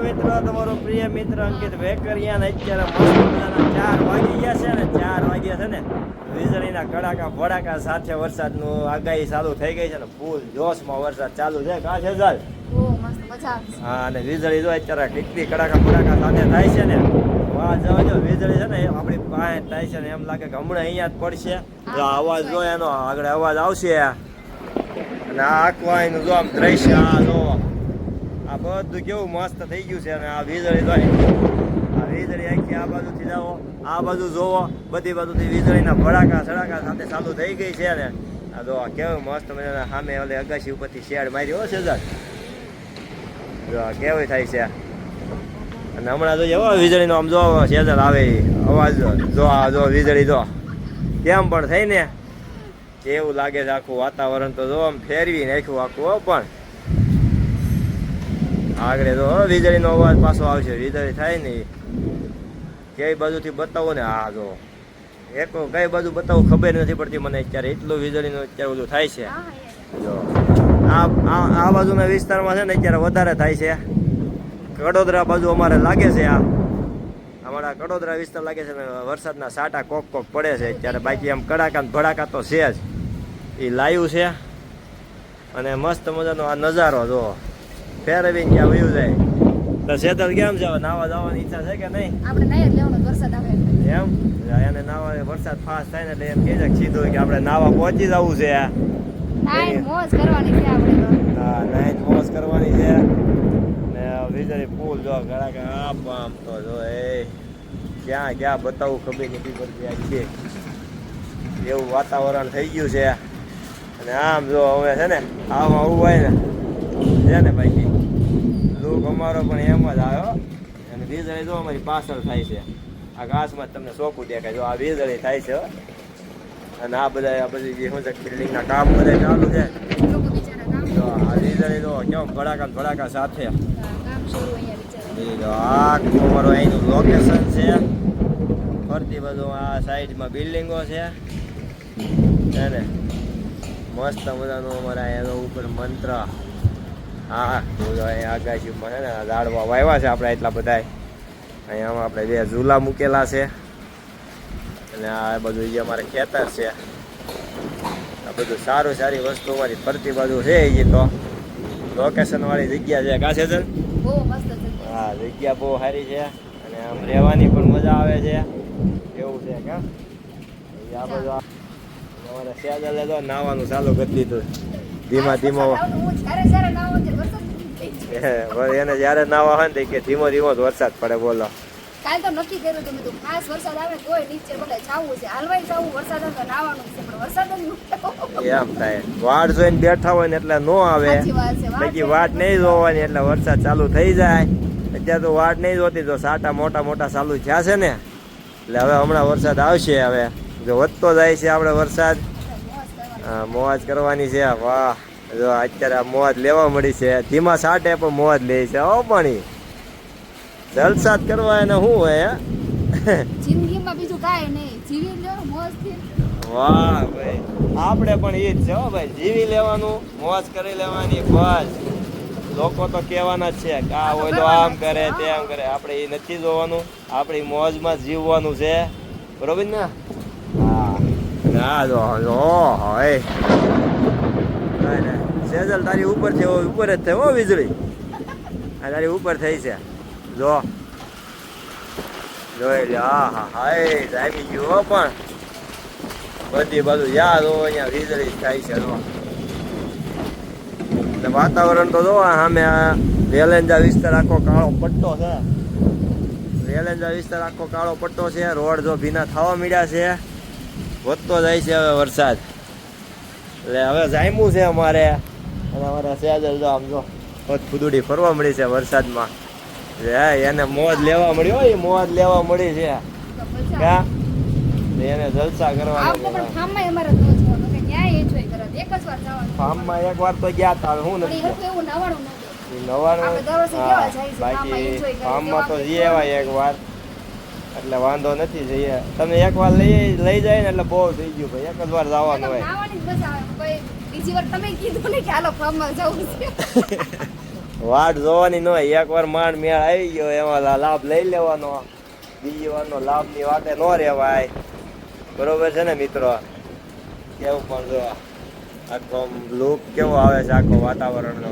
મિત્રો તમારો પ્રિય મિત્ર અંકિત વેકરિયા ને અત્યારે મસ્ત મજાના 4 વાગી ગયા છે ને 4 વાગ્યા છે ને વીજળીના કડાકા ભડાકા સાથે વરસાદનું આગાહી ચાલુ થઈ ગઈ છે ને ફૂલ જોશમાં વરસાદ ચાલુ છે કા છે ચાલ હા અને વીજળી જો અત્યારે ટીકડી કડાકા ભડાકા સાથે થાય છે ને વાહ જો વીજળી છે ને આપણી પાસે થાય છે ને એમ લાગે કે હમણાં અહીંયા જ પડશે જો અવાજ જો એનો આગળ અવાજ આવશે અને આ આખું અહીંનું જો આમ દ્રશ્ય આ જો આ બધું કેવું મસ્ત થઈ ગયું છે અને આ વીજળી તો આ વીજળી આખી આ બાજુથી જાઓ આ બાજુ જોવો બધી બાજુથી વીજળીના ભડાકા સડાકા સાથે ચાલુ થઈ ગઈ છે ને આ જો કેવું મસ્ત મજાના સામે ઓલે અગાસી ઉપરથી શેડ માર્યો છે જો કેવું થાય છે અને હમણાં જો એવો વીજળીનો આમ જો સેજલ આવે અવાજ જો આ જો વીજળી જો કેમ પણ થઈ ને એવું લાગે છે આખું વાતાવરણ તો જો આમ ફેરવી નાખ્યું આખું પણ આગળ તો વીજળીનો અવાજ પાછો આવશે વીજળી થાય ને કઈ બાજુથી બતાવો ને આ જો એક કઈ બાજુ બતાવું ખબર નથી પડતી મને અત્યારે એટલું વીજળીનું અત્યારે બધું થાય છે જો આ બાજુના વિસ્તારમાં છે ને અત્યારે વધારે થાય છે કડોદરા બાજુ અમારે લાગે છે અમારા કડોદરા વિસ્તાર લાગે છે ને વરસાદના સાટા કોક કોક પડે છે અત્યારે બાકી આમ કડાકા ભડાકા તો છે જ એ લાયું છે અને મસ્ત મજાનો આ નજારો જો ફેરવીને ક્યાં વયું જાય તો શેતલ કેમ છે નાવા જવાની ઈચ્છા છે કે નહીં આપણે નહીં લેવાનો વરસાદ આવે એમ એને નાવા વરસાદ ફાસ્ટ થાય ને એટલે એમ કહે છે સીધું કે આપણે નાવા પહોંચી જવું છે નાઈન મોજ કરવાની છે આપણે હા નાઈન મોજ કરવાની છે ને વીજળી ફૂલ જો કડાકા આમ તો જો એ ક્યાં ક્યાં બતાવું ખબર નથી પડતી આ છે એવું વાતાવરણ થઈ ગયું છે અને આમ જો હવે છે ને આમાં આવું હોય ને છે ને ભાઈ લુક અમારો પણ એમ જ આવ્યો અને વીજળી જો અમારી પાછળ થાય છે આ ઘાસમાં તમને ચોખ્ખું દેખાય જો આ વીજળી થાય છે અને આ બધી જે શું છે બિલ્ડિંગના કામ બધા ચાલુ છે તો આ વીજળી જો કેમ ભડાકા સાથે આખું અમારું અહીંનું લોકેશન છે ફરતી બધું આ સાઈડમાં બિલ્ડિંગો છે ને મસ્ત મજાનું અમારા એનો ઉપર મંત્ર હા આગાશીમાં છે ને ઝાડવા વાવ્યા છે આપણે એટલા બધા અહીંયામાં આપણે 2 ઝૂલા મૂકેલા છે અને આ બધું જે અમારે ખેતર છે આ બધું સારી વસ્તુ અમારી ફરતી બાજુ છે એ તો લોકેશન વાળી જગ્યા છે કાશે છે હા જગ્યા બહુ સારી છે અને આમ રહેવાની પણ મજા આવે છે એવું છે કે આ બધું અમારે સેજલે તો નાવાનું ચાલુ કરી દીધું ધીમા એને જયારે નાવા હોય ને કે ધીમો જ વરસાદ પડે બોલો કાલ તો નક્કી કર્યું તમે તો ખાસ વરસાદ આવે કોઈ નીચે બધા જાવું છે હાલવાઈ જાવું વરસાદ આવે તો નાવાનું છે પણ વરસાદ જ એમ થાય વાટ જોઈને બેઠા હોય ને એટલે નો આવે બાકી વાટ નહીં જોવાની એટલે વરસાદ ચાલુ થઈ જાય અત્યારે તો વાટ નહીં જોતી તો સાટા મોટા ચાલુ થયા છે ને એટલે હવે હમણાં વરસાદ આવશે હવે જો વધતો જાય છે આપણે વરસાદ હા મોજ કરવાની છે વાહ જો અત્યારે આ મોજ લેવા મળી છે ધીમા સાટે પણ મોજ લે છે ઓ પાણી જલસાત કરવા એને શું હોય જિંદગીમાં બીજું કાંઈ નહીં જીવી લો મોજથી વાહ ભાઈ આપણે પણ એ જ છે હો ભાઈ જીવી લેવાનું મોજ કરી લેવાની બસ લોકો તો કહેવાના જ છે કે આ ઓલો આમ કરે તેમ કરે આપણે એ નથી જોવાનું આપણી મોજમાં જીવવાનું છે બરોબર ને હા ના જો હોય સેજલ તારી ઉપર છે ઉપર જ થાય હો વીજળી આ તારી ઉપર થઈ છે જો જોઈ લે હા જામી ગયું પણ બધી બાજુ યાદ હો અહીંયા વીજળી થાય છે જો એટલે વાતાવરણ તો જો સામે વેલેન્જા વિસ્તાર આખો કાળો પટ્ટો છે વેલેન્જા વિસ્તાર આખો કાળો પટ્ટો છે રોડ જો ભીના થવા મળ્યા છે વધતો જાય છે હવે વરસાદ એટલે હવે જામ્યું છે અમારે અને અમારા સેજલ જો આમ જો ફૂદુડી ફરવા મળી છે વરસાદમાં એને મોજ લેવા મળી હોય મોજ લેવા મળી છે એને જલસા કરવાના ફાર્મમાં એક વાર તો ગયા હતા હું નથી નવાનું બાકી ફાર્મમાં તો જઈએ એવા એક વાર એટલે વાંધો નથી જઈએ તમે એક વાર લઈ જાય ને એટલે બહુ થઈ ગયું ભાઈ એક જ વાર જવાનું હોય બીજી વાર તમે કીધું ને કે હાલો ફાર્મમાં જવું છે વાટ જોવાની ન હોય, એકવાર માંડ મેળ આવી ગયો એમાં લાભ લઈ લેવાનો, બીજી વારનો લાભની વાતે ન રહેવાય. બરોબર છે ને મિત્રો? કેવું પણ જો આખો લુક કેવો આવે છે આખો વાતાવરણનો.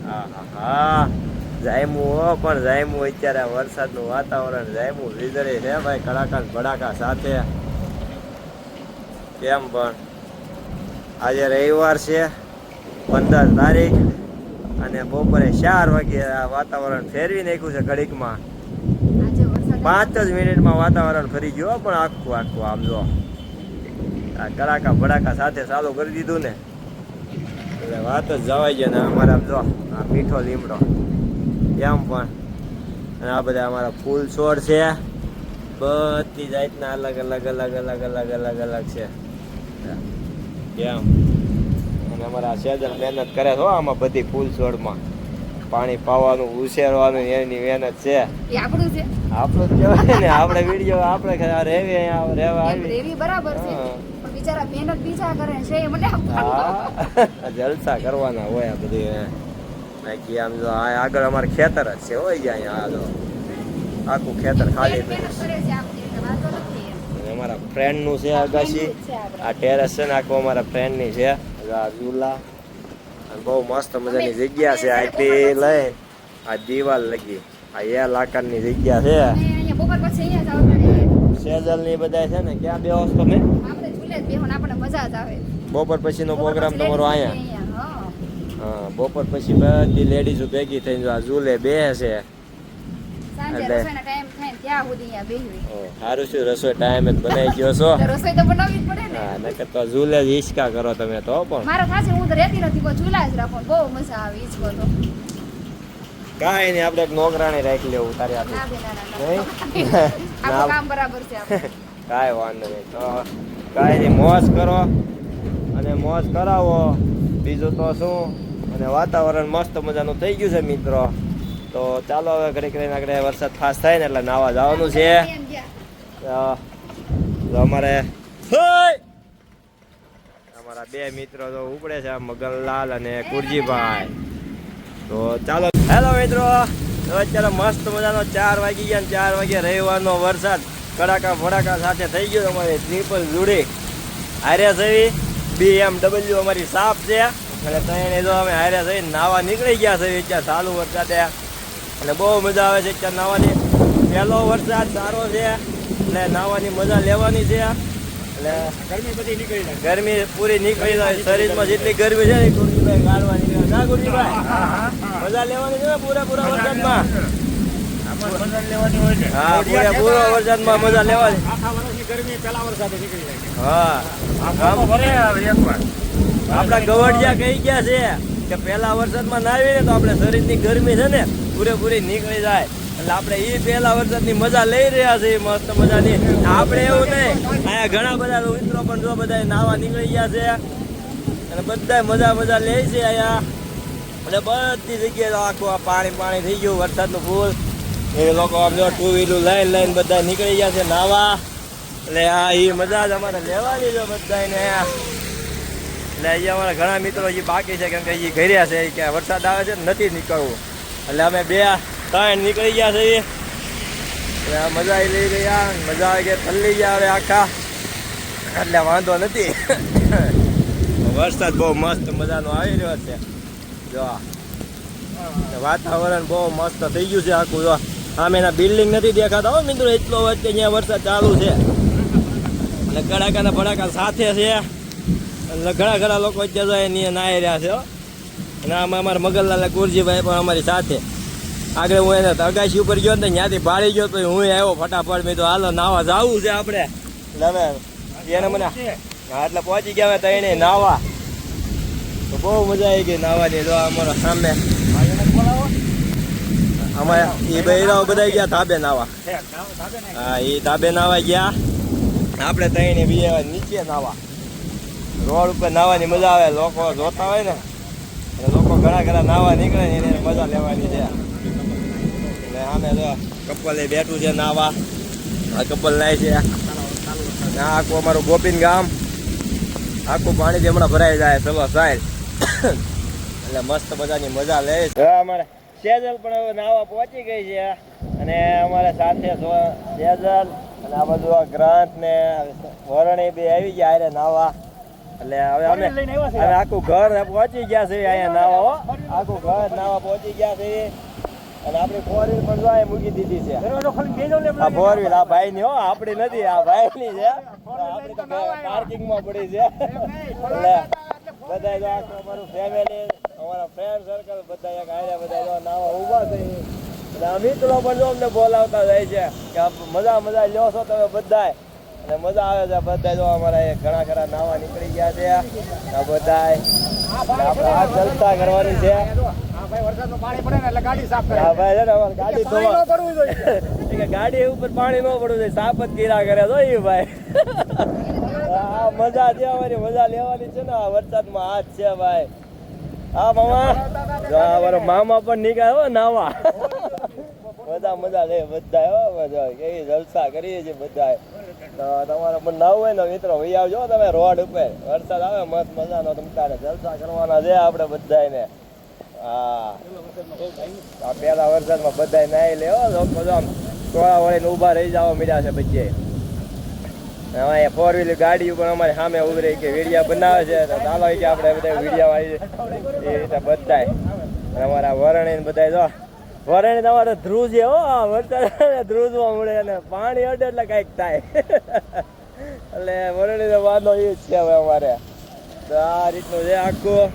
હા હા હા, જાયમું હો, પણ જાયમું અત્યારે વરસાદનું વાતાવરણ જાયમું વીજળી છે ભાઈ, કડાકા ને ભડાકા સાથે. કેમ પણ આજે રવિવાર છે 15 તારીખ અને બપોરે 4 વાગે આ વાતાવરણ ફેરવી નાખ્યું છે ઘડીકમાં. આજે વરસાદ 5 જ મિનિટમાં વાતાવરણ ફરી ગયો પણ આખું આખું. આમ જો આ કડાકા ભડાકા સાથે ચાલુ કરી દીધું ને એટલે વાત જ જવાઈ ગઈ. ને અમારે આમ જો આ મીઠો લીમડો એમ પણ, અને આ બધા અમારા ફૂલ છોડ છે, બધી જાતના અલગ અલગ અલગ અલગ અલગ અલગ અલગ છે કેમ. અને અમારા સેજલ મહેનત કરે છે હો આમાં બધી ફૂલ છોડમાં, પાણી પાવાનું ઉછેરવાનું એની મહેનત છે. એ આપણું છે, આપણું જ કહેવાય ને, આપણે વિડીયો આપણે રેવી અહીંયા રહેવા એમ આવી. રેવી બરાબર છે, હા. પણ બિચારા મહેનત બીજા કરે છે એ મને હા જલસા કરવાના હોય આ બધી. બાકી આમ જો આ આગળ અમારે ખેતર જ છે હોય ગયા અહીંયા. આ જો આખું ખેતર ખાલી મહેનત પડ્યું કરે છે આપણે, એટલે વાંધો નથી એમ. છે. અને અમારા ફ્રેન્ડનું છે અગાશી, છે આપણે. આ ટેરેસ છે ને આખું અમારા ફ્રેન્ડની છે. આ ઝૂલા અને બહુ મસ્ત મજાની જગ્યા છે. આથી લઈ આ દિવાલ લગી આ એ લાકડની જગ્યા છે. અને અહીંયા બપોર પછી અહીંયા જ આવતા રહીએ. સેજલ ની બધા છે ને ક્યાં બેહો છો તમે? આપણે ઝૂલે જ બેહો ને આપણને મજા જ આવે. બપોર પછીનો બપોર પ્રોગ્રામ પછી તમારો ladies અહીંયા? હા. હા, બપોર પછી બધી લેડીઝો ભેગી થઈને જો આ ઝૂલે બેસે. સાંજે એટલે- રસોઈનો ટાઈમ થાય ને ત્યાં સુધી અહીંયા બેહવી. સારું શું રસોઈ ટાઈમ જ બનાવી ગયો છો. તો રસોઈ તો બનાવવી જ પડે ને. હા, નકર તો ઝૂલે જ હિંચકા કરો તમે તો પણ. મારા થાશે હું તો રહેતી નથી, પણ ઝૂલા જ રાખો, બહુ મજા આવે ઈચકો તો. કાંઈ નહીં, આપણે એક નોકરાણી રાખી લેવું તારી હાથે. ના બે ના ના નહીં? આપણું કામ બરાબર છે આપણે. કાંઈ વાંધો નહીં. તો કાંઈ નહીં, મોજ કરો અને મોજ કરાવો, બીજું તો શું. અને વાતાવરણ મસ્ત મજાનું થઈ ગયું છે મિત્રો. તો ચાલો હવે ઘડીક રહીને આગળ વરસાદ ફાસ્ટ થાય ને એટલે નાવા જવાનું છે. એમ ગયા. તો અમારે હોય! અમારા બે મિત્રો તો ઉપડે છે, મગનલાલ અને કુરજીભાઈ. તો ચાલો હેલો મિત્રો, તો અત્યારે મસ્ત મજાનો 4 વાગી ગયા ને 4 વાગે રવિવારનો વરસાદ કડાકા ભડાકા સાથે થઈ ગયો. અમારી ટ્રિપલ જોડી હારે થઈ BMW અમારી સાફ છે, અને ત્રણે જો અમે હારે થઈ નાવા નીકળી ગયા છે અત્યારે ચાલુ વરસાદે. અને બહુ મજા આવે છે અત્યારે નાવાની. પહેલો વરસાદ સારો છે એટલે નાવાની મજા લેવાની છે. એટલે ગરમી બધી નીકળી જાય. ગરમી પૂરી નીકળી જાય, શરીરમાં જેટલી ગરમી છે ને ગુરજીભાઈ કાઢવાની છે. ના ગુરજીભાઈ, મજા લેવાની છે ને પૂરેપૂરા વરસાદમાં. આમાં મજા લેવાની હોય છે. હા, પૂરેપૂરો વરસાદમાં મજા લેવાની. આખા વર્ષની ગરમી પેલા વરસાદે નીકળી જાય છે. હા, આમ ભરે આવે એકવાર. આપણા ગવડિયા કહી ગયા છે કે પહેલા વરસાદમાં નાવીએ ને તો આપણે શરીરની ગરમી છે ને પૂરેપૂરી નીકળી જાય. એટલે આપણે એ પહેલા વરસાદની મજા લઈ રહ્યા છીએ મસ્ત મજાની. આપણે એવું નહીં, અહીંયા ઘણા બધા મિત્રો પણ જો બધા નાવા નીકળી ગયા છે અને બધા મજા લે છે અહીંયા. એટલે બધી જગ્યાએ આખું આ પાણી થઈ ગયું વરસાદનું ફૂલ. એ લોકો આમ જો 2 વ્હીલર લઈને બધા નીકળી ગયા છે નાવા. એટલે આ એ મજા જ અમારે લેવાની છે બધાને. એટલે અહીંયા અમારા ઘણા મિત્રો હજી બાકી છે, કેમ કે હજી ઘર્યા છે કે વરસાદ આવે છે ને નથી નીકળવું. એટલે અમે 2-3 નીકળી ગયા છે. એટલે આ મજા લઈ ગયા, મજા આવે કે થલ્લી ગયા હવે આખા. એટલે વાંધો નથી. વરસાદ બહુ મસ્ત મજાનો આવી રહ્યો છે. જો વાતાવરણ બહુ મસ્ત થઈ ગયું છે આખું. જો આમ એના બિલ્ડિંગ નથી દેખાતા હો મિત્રો, એટલો વચ્ચે અહીંયા વરસાદ ચાલુ છે. અને કડાકાના ભડાકા સાથે છે. એટલે ઘણા લોકો અત્યારે એની નાહી રહ્યા છે હો. અને આમાં અમારા મગનલાલ કુરજીભાઈ પણ અમારી સાથે. આગળ હું એને અગાશી ઉપર ગયો ને ત્યાંથી ભાળી ગયો તો હું આવ્યો ફટાફટ. મેં તો હાલો નાવા જવું છે આપણે. એટલે હવે એને મને હા એટલે પહોંચી ગયા હવે તઈને નાવા. તો બહુ મજા આવી ગઈ નાવાની. જો અમારો સામે અમારે એ બૈરાઓ બધા ગયા ધાબે નાવા. હા, એ ધાબે નાવા ગયા. આપણે તઈને બીજા નીચે નાવા. રોડ ઉપર નાવાની મજા આવે, લોકો જોતા હોય ને એટલે લોકો ઘણા નાવા નીકળે ને એને મજા લેવાની છે. એટલે આમે જો કપલ એ બેઠું છે નાવા. આ કપલ નાય છે. આ આખું અમારું ગોપીન ગામ આખું પાણીથી હમણાં ભરાઈ જાય. ચલો સાહેબ એટલે એટલે મસ્ત બધાની મજા લે છે. હવે અમારે સેજલ પણ હવે નાવા પહોંચી ગઈ છે અને અમારે સાથે સેજલ અને આ બધું આ ગ્રાન્ટ ને વરણી બે આવી ગયા હારે નાવા. એટલે હવે અમે આખું ઘર પહોંચી ગયા છે અહીંયા નાવા હો. આખું ઘર નાવા પહોંચી ગયા છે અને આપણી ફોર વ્હીલ પણ જો અહીંયા મૂકી દીધી છે. આ ફોર વ્હીલ આ ભાઈ ની હો, આપણી નથી, આ ભાઈ ની છે. આપણી તો પાર્કિંગ માં પડી છે. એટલે બધા જો આખું અમારું ફેમિલી, અમારા ફ્રેન્ડ સર્કલ બધા એક હારે બધા જો નાવા ઊભા છે. એટલે આ મિત્રો પણ જો અમને બોલાવતા જાય છે કે મજા લ્યો છો તમે બધાય અને મજા આવે છે. બધા જો અમારા ઘણા ખરા નાવા નીકળી ગયા છે. આ બધાય આપણે આ જલસા કરવાની છે. હા ભાઈ છે ને અમારે ગાડી ધોવા ગાડી ઉપર પાણી ન પડવું જોઈએ, સાફ જ કીરા કરે તો એ ભાઈ. આ મજા છે અમારી, મજા લેવાની છે ને આ વરસાદમાં. હાથ છે ભાઈ. હા મામા, અમારો મામા પણ નીકળ્યો નાવા. મજા લે બધા હો, મજા કેવી જલસા કરીએ છીએ બધા. તો તમારે પણ નાવું હોય ને મિત્રો વહી આવજો તમે રોડ ઉપર. વરસાદ આવે મસ્ત મજાનો તમતારે જલસા કરવાના છે આપણે બધાને. હા, આ પેલા વરસાદમાં બધા નાઈ લે લોકો, આમ ટોળા વળીને ઊભા રહી જવા મળ્યા છે બચ્ચે. હવે ફોર વ્હીલર ગાડી ઉપર અમારી સામે ઉભી રહી કે વિડીયા બનાવે છે તો ચાલો કે આપણે બધા વિડીયા વાળી એ રીતે બધાય. અમારા વરણી બધા જો વરણી તમારે ધ્રુજ છે હો, વરસાદ ધ્રુજમાં મળે અને પાણી અડે એટલે કાંઈક થાય. એટલે વરણી વાંધો એ જ છે હવે અમારે. તો આ રીતનું છે આખું.